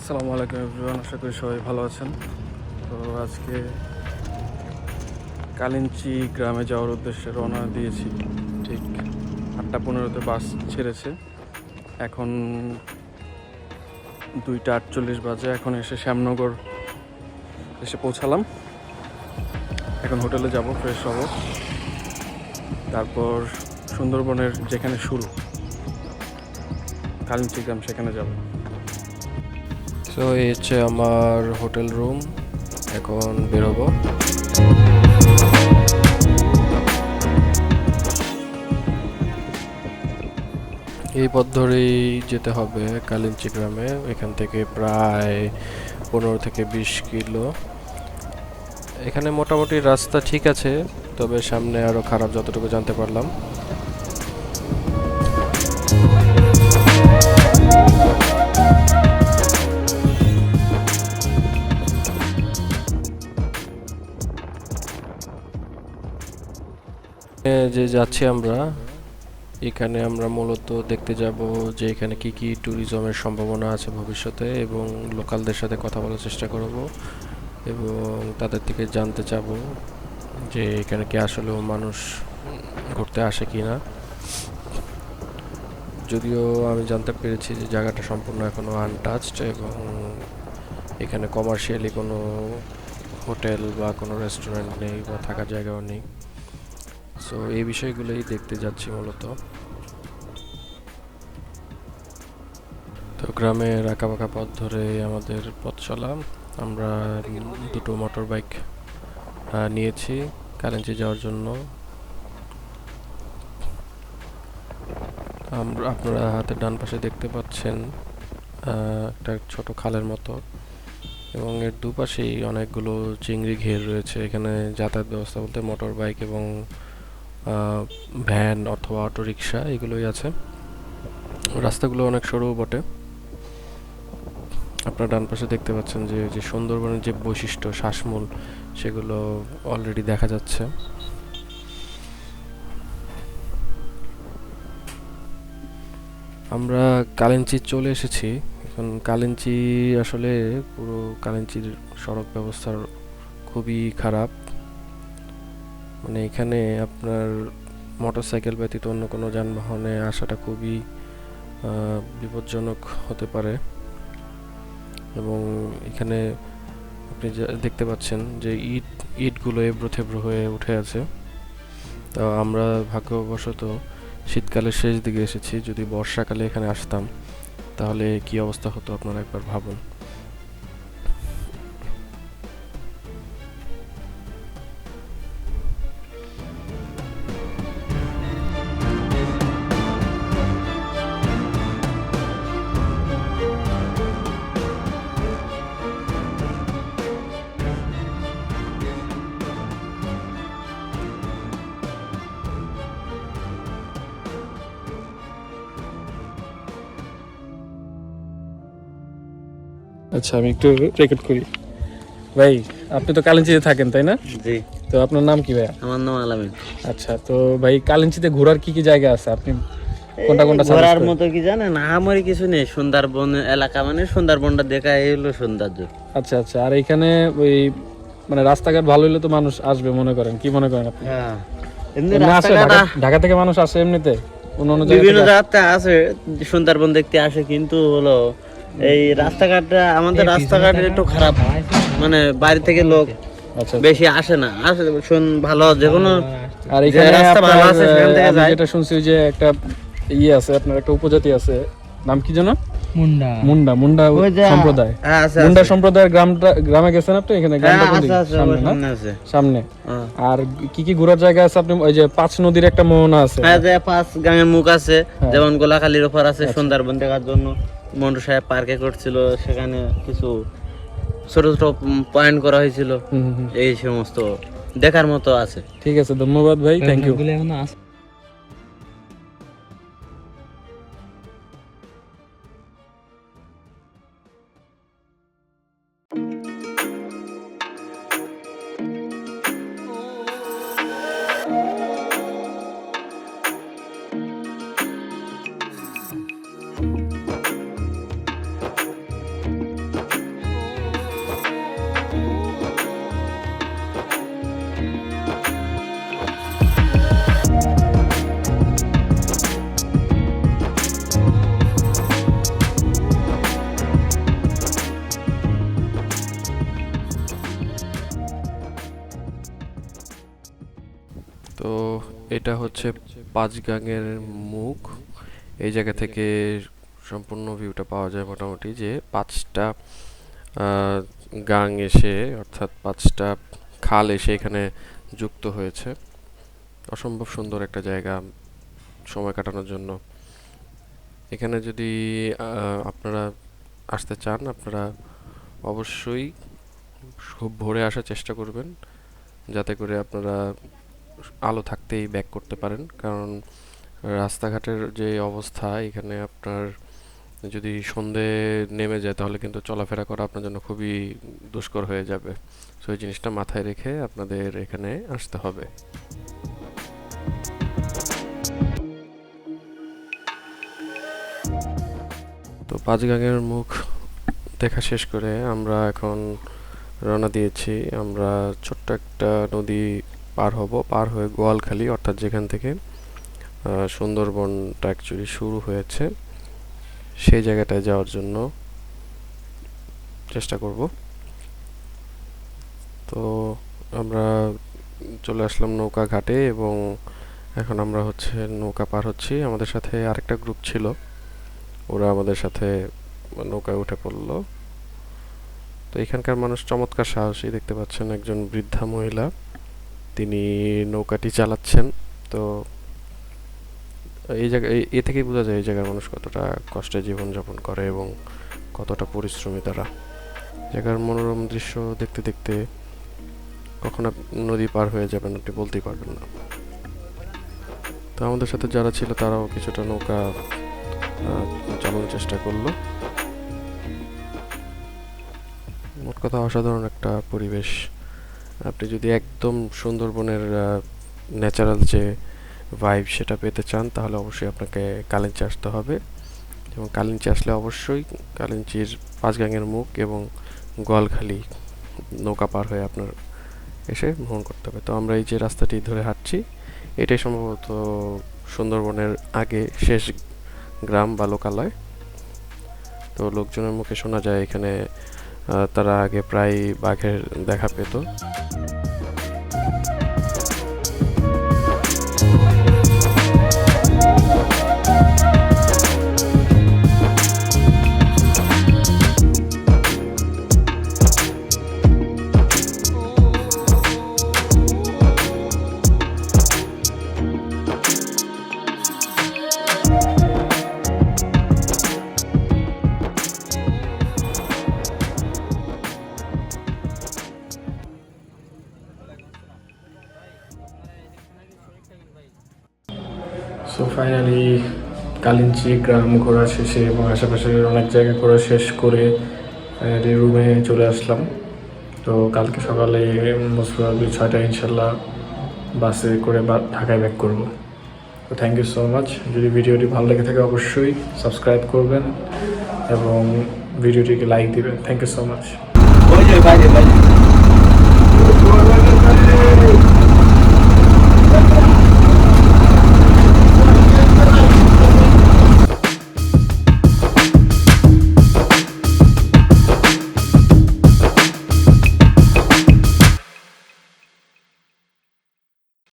আসসালামু আলাইকুম এভরিওয়ান, আশা করি সবাই ভালো আছেন। তো আজকে কালিঞ্চি গ্রামে যাওয়ার উদ্দেশ্যে রওনা দিয়েছি। ঠিক 8:15-তে বাস ছেড়েছে। এখন 2:48 বাজে। এখন এসে শ্যামনগর এসে পৌঁছালাম। এখন হোটেলে যাব, ফ্রেশ হব, তারপর সুন্দরবনের যেখানে শুরু কালিঞ্চি গ্রাম সেখানে যাব। তো এই হচ্ছে আমার হোটেল রুম, এখন বেরোবো। এই পথ ধরেই যেতে হবে কালিঞ্চি গ্রামে। এখান থেকে প্রায় 15 থেকে 20 কিলো। এখানে মোটামুটি রাস্তা ঠিক আছে, তবে সামনে আরও খারাপ যতটুকু জানতে পারলাম। যে যাচ্ছি আমরা, এখানে আমরা মূলত দেখতে যাব যে এখানে কি কি ট্যুরিজমের সম্ভাবনা আছে ভবিষ্যতে, এবং লোকালদের সাথে কথা বলার চেষ্টা করব এবং তাদের থেকে জানতে চাব যে এখানে কি আসলেও মানুষ ঘুরতে আসে কি না। যদিও আমি জানতে পেরেছি যে জায়গাটা সম্পূর্ণ এখনও আনটাচড, এবং এখানে কমার্শিয়ালি কোনো হোটেল বা কোনো রেস্টুরেন্ট নেই বা থাকার জায়গাও নেই। সো এই বিষয়গুলোই দেখতে যাচ্ছি মূলত। তো গ্রামের আঁকাবাঁকা পথ ধরে আমাদের পথ চলা। আমরা দুটো মোটর বাইক নিয়েছি কালিঞ্চি যাওয়ার জন্য। আপনারা হাতের ডান পাশে দেখতে পাচ্ছেন একটা ছোট খালের মতো, এবং এর দুপাশেই অনেকগুলো চিংড়ি ঘের রয়েছে। এখানে যাতায়াত ব্যবস্থা বলতে মোটর বাইক এবং ভ্যান অথবা অটো রিক্সা এগুলোই আছে। রাস্তাগুলো অনেক সরু বটে। আপনারা ডান পাশে দেখতে পাচ্ছেন যে যে সুন্দরবনের যে বৈশিষ্ট্য শ্বাসমূল সেগুলো অলরেডি দেখা যাচ্ছে। আমরা কালিঞ্চি চলে এসেছি। এখন কালিঞ্চি আসলে পুরো কালিঞ্চির সড়ক ব্যবস্থার খুবই খারাপ। মানে এখানে আপনার মোটরসাইকেল ব্যতীত অন্য কোনো যানবাহনে আসাটা খুবই বিপজ্জনক হতে পারে। এবং এখানে আপনি দেখতে পাচ্ছেন যে ইটগুলো এবড়ো থেবড়ো হয়ে উঠে আছে। তো আমরা ভাগ্যবশত শীতকালের শেষ দিকে এসেছি। যদি বর্ষাকালে এখানে আসতাম তাহলে কি অবস্থা হতো আপনারা একবার ভাবুন। আচ্ছা, আমি একটু রেকর্ড করি। ভাই, আপনি তো কালিঞ্চিতে থাকেন তাই না? জি, তো আপনার নাম কি ভাইয়া? আমার নাম আলামিন। আচ্ছা, তো ভাই কালিঞ্চিতে ঘোরার কি কি জায়গা আছে, আপনি কোনটা কোনটা সাজেস্ট ঘোরার করেন? মতো কি জানেন, আহামরি কিছু নেই। সুন্দরবন এলাকা মানে সুন্দরবনটা দেখা, এই হলো সৌন্দর্য। আচ্ছা আচ্ছা, আর এখানে ওই মানে রাস্তাঘাট ভালো হলে তো মানুষ আসবে মনে করেন, কি মনে করেন আপনি? হ্যাঁ, এমনি এমনি আসে রাস্তাঘাট ঢাকা থেকে মানুষ আসে এমনিতে অন্য অন্য জায়গা বিভিন্ন থেকে? জায়গাতে আছে, সুন্দরবন দেখতে আসে, কিন্তু হলো এই রাস্তাঘাটটা, আমাদের রাস্তাঘাট একটু খারাপ। মানে বাইরে থেকে লোক আচ্ছা, বেশি আসে না, আসে ভালো যে কোনো আর যে এখানে রাস্তা আপনার, ভালো আছে সেখান থেকে আমি যায়। যেটা শুনছি ওই যে একটা ইয়ে আছে, আপনার একটা উপজাতি আছে, নাম কি যেন? মুন্ডা মুন্ডা ওই যে সম্প্রদায়। হ্যাঁ, আছে মুন্ডা আছে। সম্প্রদায়ের গ্রামে গেছেন আপনি? এখানে হ্যাঁ, গ্রামটা কোন আছে দিকে? আছে, সামনে ওই না? সামনে আছে। সামনে। হ্যাঁ। আর কি কি ঘোরার জায়গা আছে আপনি? ওই যে 5 নদীর একটা মোহনা আছে। হ্যাঁ, যে 5 গাঙের মুখ আছে, হ্যাঁ। যেমন গোলাখালীর ওপর আছে সুন্দরবন দেখার জন্য। মন্টু সাহেব পার্কে করছিল, সেখানে কিছু ছোট ছোট পয়েন্ট করা হয়েছিল। হুম, হুম, হুম। এই সমস্ত দেখার মতো আছে। ঠিক আছে, ধন্যবাদ ভাই, থ্যাংক ইউ। এটা হচ্ছে পাঁচগাঙের মুখ। এই জায়গা থেকে সম্পূর্ণ ভিউটা পাওয়া যায় মোটামুটি, যে 5টা গাং এসে, অর্থাৎ 5টা খাল এসে এখানে যুক্ত হয়েছে। অসম্ভব সুন্দর একটা জায়গা সময় কাটানোর জন্য। এখানে যদি আপনারা আসতে চান, আপনারা অবশ্যই খুব ভোরে আসার চেষ্টা করবেন, যাতে করে আপনারা আলো থাকতেই ব্যাক করতে পারেন। কারণ রাস্তাঘাটের যে অবস্থা, এখানে আপনার যদি সন্ধে নেমে যায় তাহলে কিন্তু চলাফেরা করা আপনার জন্য খুবই দুষ্কর হয়ে যাবে। সো এই জিনিসটা মাথায় রেখে আপনাদের এখানে আসতে হবে। তো পাঁচগাঙের মুখ দেখা শেষ করে আমরা এখন রওনা দিয়েছি। আমরা ছোট্ট একটা নদী পার হব, পার হয়ে গোয়ালখালী, অর্থাৎ যেখান থেকে সুন্দরবনটা অ্যাকচুয়ালি শুরু হয়েছে, সেই জায়গাটায় যাওয়ার জন্য চেষ্টা করব। তো আমরা চলে আসলাম নৌকা ঘাটে এবং এখন আমরা হচ্ছে নৌকা পার হচ্ছি। আমাদের সাথে আরেকটা গ্রুপ ছিল, ওরা আমাদের সাথে নৌকায় উঠে পড়লো। তো এখানকার মানুষ চমৎকার সাহসী, দেখতে পাচ্ছেন একজন বৃদ্ধা মহিলা, তিনি নৌকাটি চালাচ্ছেন। তো এই জায়গায় এ থেকেই বোঝা যায় এই জায়গার মানুষ কতটা কষ্টে জীবনযাপন করে এবং কতটা পরিশ্রমী তারা। জায়গার মনোরম দৃশ্য দেখতে দেখতে কখন নদী পার হয়ে যাবেন আপনি বলতেই পারবেন না। তো আমাদের সাথে যারা ছিল তারাও কিছুটা নৌকা চালানোর চেষ্টা করলো। মোট কথা অসাধারণ একটা পরিবেশ। আপনি যদি একদম সুন্দরবনের ন্যাচারাল যে ভাইব সেটা পেতে চান, তাহলে অবশ্যই আপনাকে কালিঞ্চি আসতে হবে। এবং কালিঞ্চি আসলে অবশ্যই কালিঞ্চির পাঁচগাঙের মুখ এবং গোয়ালখালী নৌকা পার হয়ে আপনার এসে ভ্রমণ করতে হবে। তো আমরা এই যে রাস্তাটি ধরে হাঁটছি, এটাই সম্ভবত সুন্দরবনের আগে শেষ গ্রাম বা লোকালয়। তো লোকজনের মুখে শোনা যায় এখানে তারা আগে প্রায় বাঘের দেখা পেত। সো ফাইনালি কালিঞ্চি গ্রাম ঘোরা শেষে এবং আশেপাশের অনেক জায়গা ঘোরা শেষ করে ফাইনালি রুমে চলে আসলাম। তো কালকে সকালে মোস্ট প্রবাবলি 6টায় ইনশাল্লাহ বাসে করে ঢাকায় ব্যাক করবো। তো থ্যাংক ইউ সো মাচ। যদি ভিডিওটি ভালো লেগে থাকে অবশ্যই সাবস্ক্রাইব করবেন এবং ভিডিওটিকে লাইক দিবেন। Thank you so much.